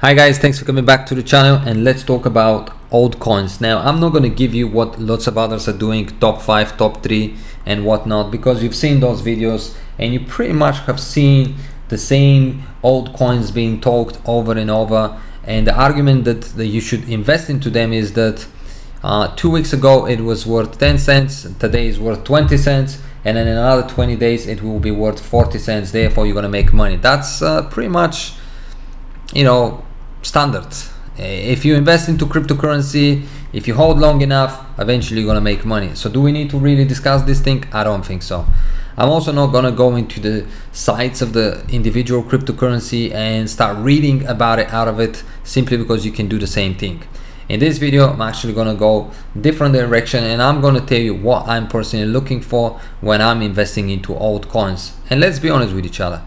Hi guys, thanks for coming back to the channel, and let's talk about altcoins. Now, I'm not going to give you what lots of others are doing, top 5, top 3 and whatnot, because you've seen those videos and you pretty much have seen the same altcoins being talked over and over. And the argument that you should invest into them is that 2 weeks ago it was worth 10 cents, today is worth 20 cents, and in another 20 days it will be worth 40 cents, therefore you're going to make money. That's pretty much, you know, standard. If you invest into cryptocurrency, if you hold long enough, eventually you're gonna make money. So do we need to really discuss this thing? I don't think so. I'm also not gonna go into the sites of the individual cryptocurrency and start reading about it out of it, simply because you can do the same thing. In this video, I'm actually gonna go different direction, and I'm gonna tell you what I'm personally looking for when I'm investing into altcoins. And let's be honest with each other,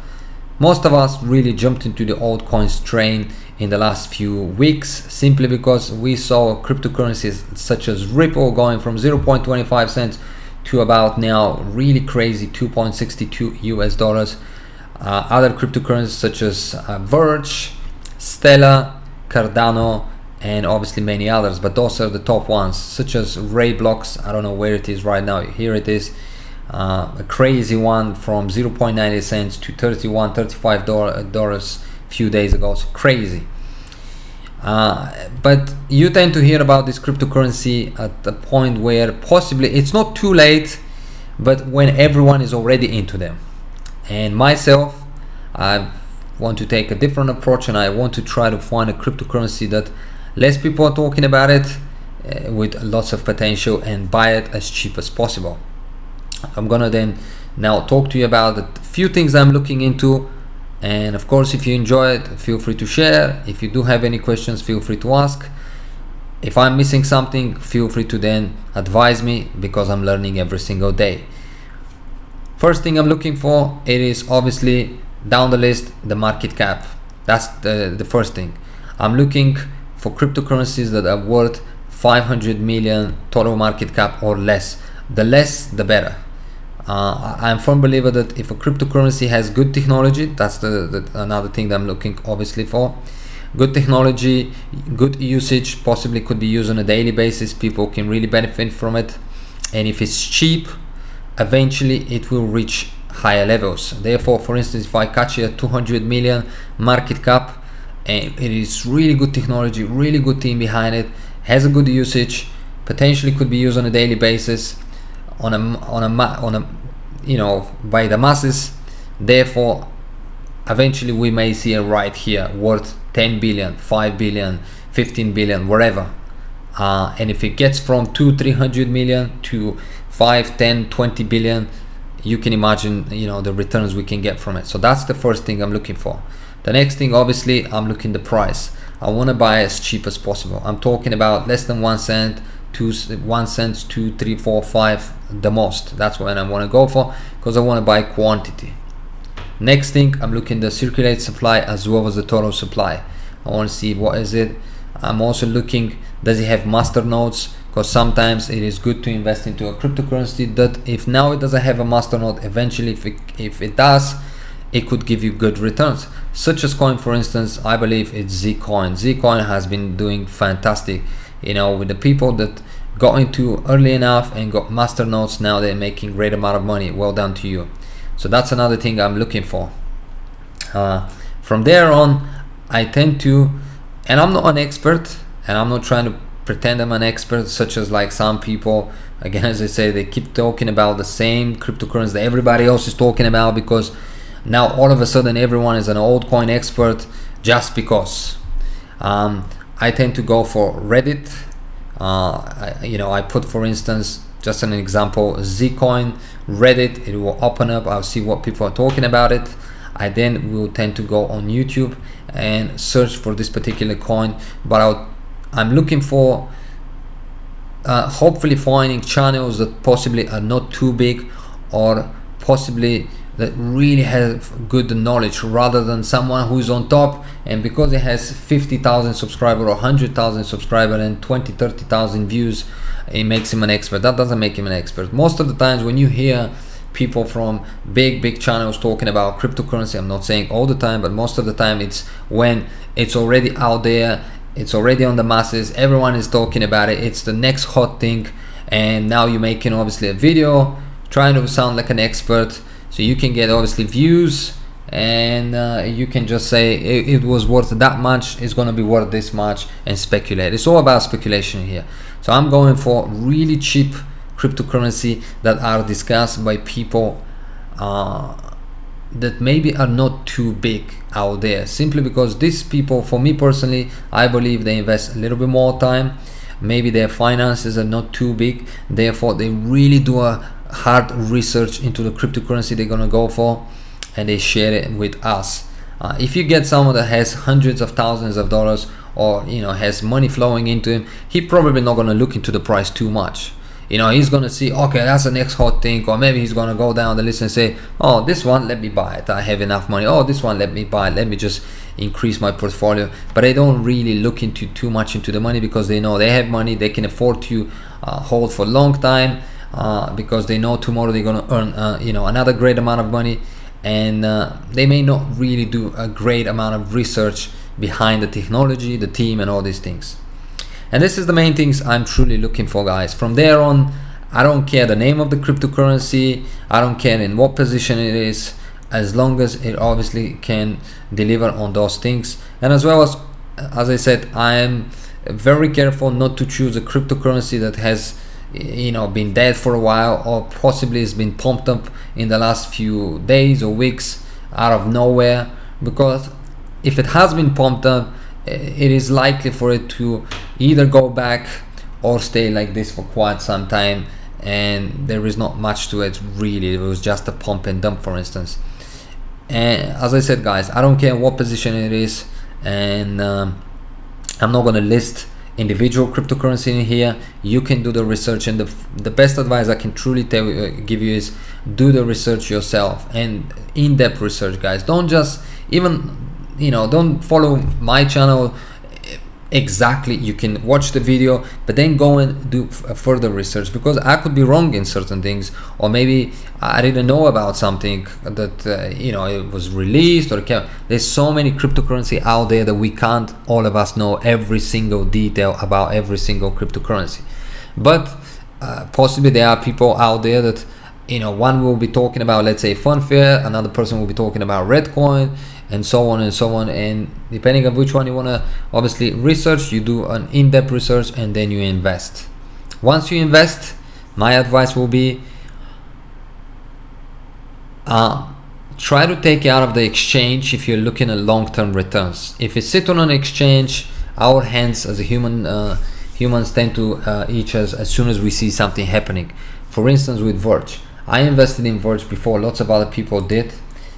most of us really jumped into the altcoins train in the last few weeks, simply because we saw cryptocurrencies such as Ripple going from 0.25 cents to about now really crazy $2.62 US. Other cryptocurrencies such as Verge, Stellar, Cardano, and obviously many others, but those are the top ones, such as Blocks. I don't know where it is right now. Here it is. A crazy one from 0.90 cents to $35 few days ago. So crazy. But you tend to hear about this cryptocurrency at the point where possibly it's not too late, but when everyone is already into them. And myself, I want to take a different approach, and I want to try to find a cryptocurrency that less people are talking about it, with lots of potential, and buy it as cheap as possible. I'm gonna then now talk to you about a few things I'm looking into, and of course, if you enjoy it, feel free to share. If you do have any questions, feel free to ask. If I'm missing something, feel free to then advise me, because I'm learning every single day. First thing I'm looking for, it is obviously down the list, the market cap. That's the first thing. I'm looking for cryptocurrencies that are worth 500 million total market cap or less. The less, the better. I'm a firm believer that if a cryptocurrency has good technology, that's another thing that I'm looking obviously for. Good technology, good usage, possibly could be used on a daily basis, people can really benefit from it. And if it's cheap, eventually it will reach higher levels. Therefore, for instance, if I catch a 200 million market cap, and it is really good technology, really good team behind it, has a good usage, potentially could be used on a daily basis, on a you know, by the masses, therefore eventually we may see a right here worth 10 billion, 5 billion, 15 billion, whatever. And if it gets from 200-300 million to 5, 10, 20 billion, you can imagine, you know, the returns we can get from it. So that's the first thing I'm looking for. The next thing, obviously, I'm looking the price. I want to buy as cheap as possible. I'm talking about less than 1 cent, 1 cent, 2, 3, 4, 5 the most. That's what I want to go for, because I want to buy quantity. Next thing, I'm looking the circulate supply as well as the total supply. I want to see what is it. I'm also looking, does it have master nodes, because sometimes it is good to invest into a cryptocurrency that if now it doesn't have a master node, eventually if it does, it could give you good returns. Such as coin, for instance, I believe it's Kucoin. Kucoin has been doing fantastic. You know, with the people that got into early enough and got master nodes, now they're making great amount of money. Well done to you. So that's another thing I'm looking for. From there on, I tend to, and I'm not an expert, and I'm not trying to pretend I'm an expert, such as like some people, again, as I say, they keep talking about the same cryptocurrency that everybody else is talking about, because now all of a sudden everyone is an altcoin expert just because. I tend to go for Reddit. You know, I put, for instance, just an example, Kucoin, Reddit, it will open up, I'll see what people are talking about it. I then will tend to go on YouTube and search for this particular coin, but I'm looking for hopefully finding channels that possibly are not too big, or possibly that really have good knowledge, rather than someone who's on top, and because it has 50,000 subscribers or 100,000 subscribers and 20-30,000 views, it makes him an expert. That doesn't make him an expert. Most of the times when you hear people from big channels talking about cryptocurrency. I'm not saying all the time, but most of the time it's when it's already out there, it's already on the masses, everyone is talking about it, it's the next hot thing, and now you're making obviously a video trying to sound like an expert so you can get obviously views, and you can just say it was worth that much, it's going to be worth this much, and speculate. It's all about speculation here. So I'm going for really cheap cryptocurrency that are discussed by people that maybe are not too big out there, simply because these people, for me personally, I believe they invest a little bit more time, maybe their finances are not too big, therefore they really do a hard research into the cryptocurrency they're gonna go for, and they share it with us. If you get someone that has hundreds of thousands of dollars, or you know, has money flowing into him, he probably not gonna look into the price too much. You know, he's gonna see, okay, that's the next hot thing, or maybe he's gonna go down the list and say, oh, this one, let me buy it, I have enough money. Oh, this one, let me buy it, let me just increase my portfolio. But they don't really look into too much into the money, because they know they have money, they can afford to hold for a long time, because they know tomorrow they're gonna earn you know, another great amount of money, and they may not really do a great amount of research behind the technology, the team, and all these things. And this is the main things I'm truly looking for, guys. From there on, I don't care the name of the cryptocurrency, I don't care in what position it is, as long as it obviously can deliver on those things. And as well as I said, I am very careful not to choose a cryptocurrency that has, you know, been dead for a while, or possibly has been pumped up in the last few days or weeks out of nowhere, because if it has been pumped up, it is likely for it to either go back or stay like this for quite some time, and there is not much to it really. It was just a pump and dump, for instance. And as I said, guys, I don't care what position it is, and I'm not going to list individual cryptocurrency in here. You can do the research, and the best advice I can truly give you is do the research yourself, and in-depth research, guys. Don't just even, you know, don't follow my channel exactly. You can watch the video, but then go and do further research, because I could be wrong in certain things, or maybe I didn't know about something that you know, it was released or there's so many cryptocurrency out there that we can't, all of us, know every single detail about every single cryptocurrency. But possibly there are people out there that, you know, one will be talking about, let's say, Funfair, another person will be talking about Redcoin, and so on and so on. And depending on which one you want to obviously research, you do an in-depth research, and then you invest. Once you invest, my advice will be try to take it out of the exchange if you're looking at long-term returns. If it's sit on an exchange, our hands as a humans tend to itch as soon as we see something happening. For instance, with Verge, I invested in Verge before lots of other people did.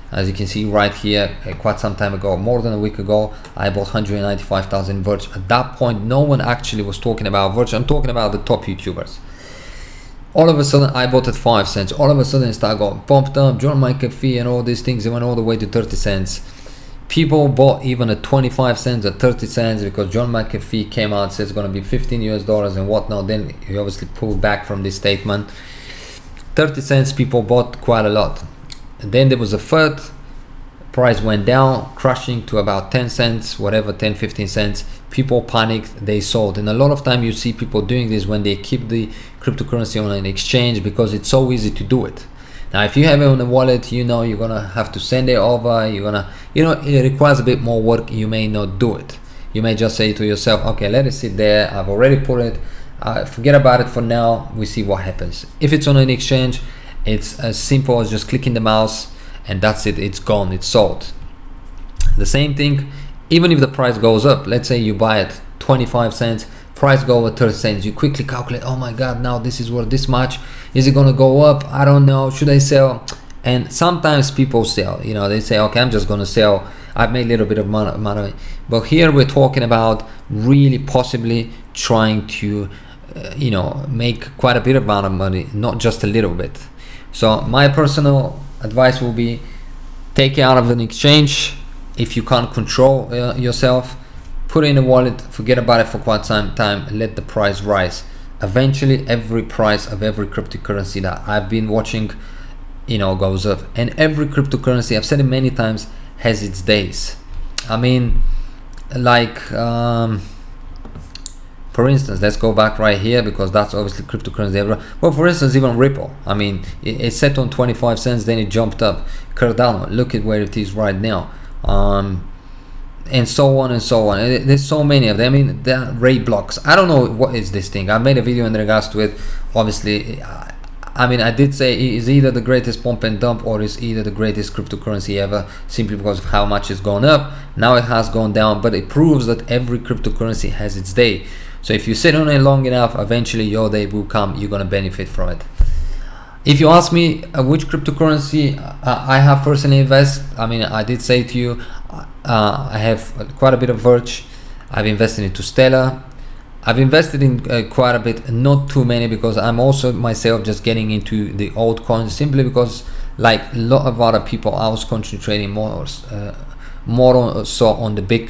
As you can see right here, quite some time ago, more than a week ago, I bought 195,000 Verge. At that point, no one actually was talking about Verge. I'm talking about the top YouTubers. All of a sudden, I bought at 5 cents. All of a sudden, it started going pumped up. John McAfee and all these things, they went all the way to 30 cents. People bought even at 25 cents, at 30 cents, because John McAfee came out and said it's going to be $15 US and whatnot. Then he obviously pulled back from this statement. 30 cents, people bought quite a lot. And then there was a third, price went down, crashing to about 10 cents, whatever, 10, 15 cents. People panicked, they sold. And a lot of time you see people doing this when they keep the cryptocurrency on an exchange, because it's so easy to do it. Now, if you have it on a wallet, you know, you're gonna have to send it over, you're gonna, you know, it requires a bit more work. You may not do it. You may just say to yourself, okay, let it sit there, I've already put it, forget about it for now, we see what happens. If it's on an exchange, it's as simple as just clicking the mouse, and that's it, it's gone, it's sold. The same thing, even if the price goes up, let's say you buy it 25 cents, price go over 30 cents, you quickly calculate, oh my god, now this is worth this much, is it gonna go up, I don't know, should I sell? And sometimes people sell, you know, they say, okay, I'm just gonna sell, I've made a little bit of money. But here we're talking about really possibly trying to you know, make quite a bit amount of money, not just a little bit. So my personal advice will be, take it out of an exchange. If you can't control yourself, put it in a wallet, forget about it for quite some time, let the price rise. Eventually every price of every cryptocurrency that I've been watching goes up. And every cryptocurrency, I've said it many times, has its days. I mean, like for instance, let's go back right here, because that's obviously cryptocurrency. Well, for instance, even Ripple, I mean, it set on 25 cents, then it jumped up. Cardano, look at where it is right now, and so on and so on. There's so many of them. I mean, the rate blocks, I don't know what is this thing. I made a video in regards to it. Obviously, I mean, I did say it is either the greatest pump and dump, or is either the greatest cryptocurrency ever, simply because of how much it's gone up. Now it has gone down, but it proves that every cryptocurrency has its day. So if you sit on it long enough, eventually your day will come. You're going to benefit from it. If you ask me which cryptocurrency I have personally invested, I mean, I did say to you, I have quite a bit of Verge. I've invested into Stellar. I've invested in quite a bit, not too many, because I'm also myself just getting into the altcoins, simply because, like a lot of other people, I was concentrating more so on the big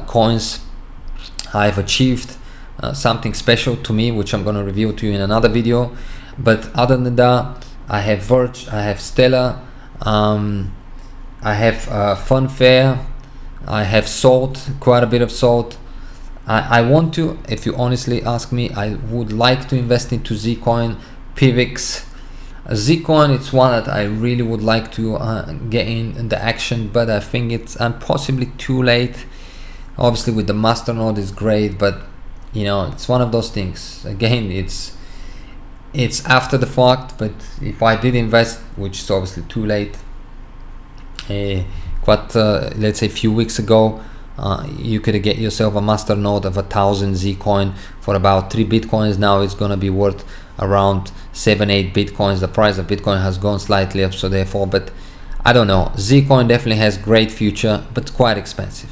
coins. I've achieved something special to me, which I'm going to reveal to you in another video. But other than that, I have Verge, I have Stellar, I have Funfair, I have Salt, quite a bit of Salt. I want to, if you honestly ask me, I would like to invest into Zcoin, Pivx. Zcoin, it's one that I really would like to get in the action, but I think I'm possibly too late. Obviously with the masternode is great, but it's one of those things. Again, it's after the fact, but if I did invest, which is obviously too late, let's say a few weeks ago, you could get yourself a masternode of 1,000 Zcoin for about 3 Bitcoins. Now it's going to be worth around 7-8 Bitcoins. The price of Bitcoin has gone slightly up, so therefore, but I don't know. Zcoin definitely has great future, but quite expensive.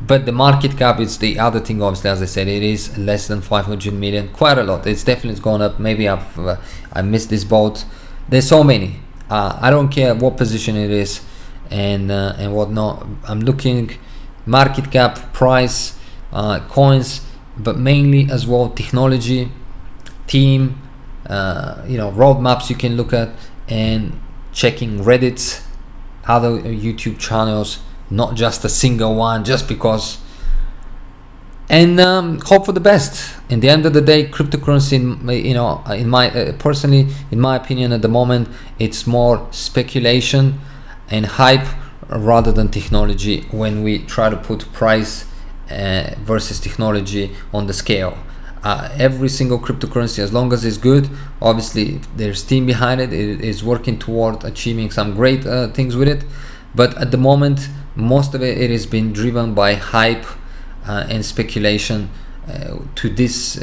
But the market cap is the other thing. Obviously, as I said, it is less than 500 million, quite a lot. It's definitely gone up. Maybe I missed this boat. There's so many. I don't care what position it is and whatnot. I'm looking market cap, price, coins, but mainly as well technology, team, roadmaps you can look at, and checking Reddit, other YouTube channels, not just a single one, just because, and hope for the best. In the end of the day, cryptocurrency, personally, in my opinion, at the moment, it's more speculation and hype rather than technology, when we try to put price versus technology on the scale. Every single cryptocurrency, as long as it's good, obviously there's team behind it, it is working toward achieving some great things with it, but at the moment, most of it has been driven by hype and speculation to this,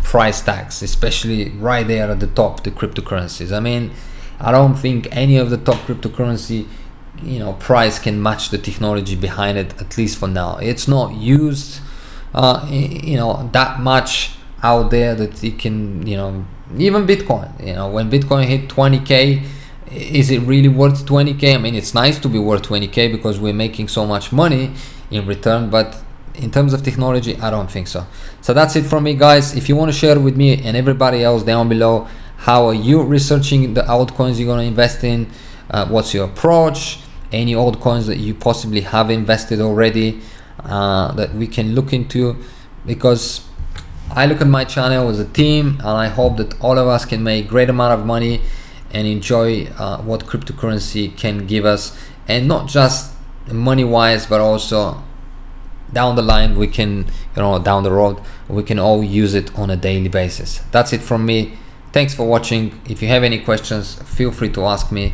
price tags, especially right there at the top, the cryptocurrencies. I mean, I don't think any of the top cryptocurrency, price can match the technology behind it, at least for now. It's not used, that much out there that it can, even Bitcoin, when Bitcoin hit 20K, is it really worth 20K? I mean, it's nice to be worth 20K because we're making so much money in return, but in terms of technology, I don't think so. So that's it from me, guys. If you want to share with me and everybody else down below, how are you researching the altcoins you're going to invest in? What's your approach? Any altcoins that you possibly have invested already that we can look into? Because I look at my channel as a team, and I hope that all of us can make a great amount of money and enjoy what cryptocurrency can give us, and not just money wise, but also down the line we can, down the road, we can all use it on a daily basis. That's it from me. Thanks for watching. If you have any questions, feel free to ask me.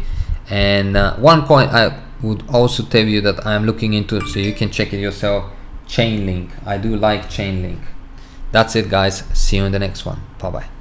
And one point I would also tell you that I am looking into, so you can check it yourself, Chainlink. I do like Chainlink. That's it, guys. See you in the next one. Bye bye.